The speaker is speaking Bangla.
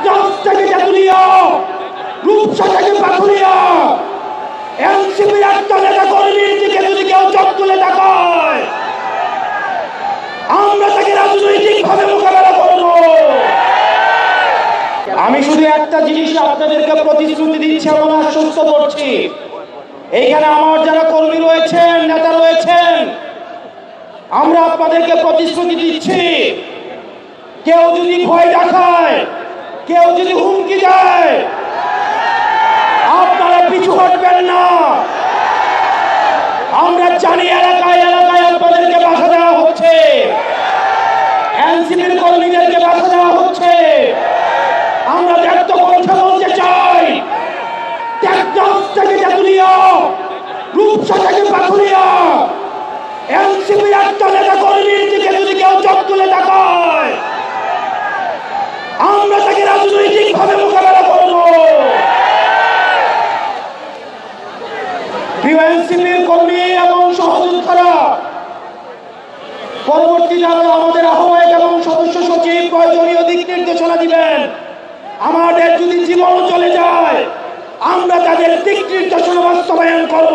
টেকনাফ থেকে তেতুলিয়া, রূপসা থেকে পাথুরিয়া, এনসিপির একটা নেতা কর্মীর দিকে যদি কেউ চোখ তুলে তাকায়, আমরা তাকে রাজনৈতিকভাবে মোকাবেলা করব। আমি শুধু একটা জিনিস আপনাদেরকে প্রতিশ্রুতি দিচ্ছি এবং আশ্বস্ত করছি, এইখানে আমার যারা কর্মী রয়েছেন, নেতা রয়েছেন, আমরা আপনাদেরকে প্রতিশ্রুতি দিচ্ছি, কেউ যদি ভয় দেখায়, কেউ যদি হুমকি দেয়, আপনারা পিছু হটবেন না। আমরা জানি এলাকায় এলাকায় আপনাদেরকে বাধা দেওয়া হচ্ছে, এনসিপির কর্মীদেরকে বাধা দেওয়া হচ্ছে। আমরা ব্যক্ত কথা বলতে চাই, টেকনাফ থেকে তেতুলিয়া, রূপসা থেকে পাথুরিয়া, এনসিপির একটা নেতা কর্মীর দিকে যদি কেউ চোখ তুলে তাকায়, আমরা তাকে রাজনৈতিকভাবে মোকাবেলা করব। এনসিপির কর্মী এবং সহযোদ্ধারা, পরবর্তীতে আমাদের আহ্বায়ক এবং সদস্য সচিব প্রয়োজনীয় দিক নির্দেশনা দিবেন। আমাদের যদি জীবন চলে যায়, আমরা তাদের দিক নির্দেশনা বাস্তবায়ন করব।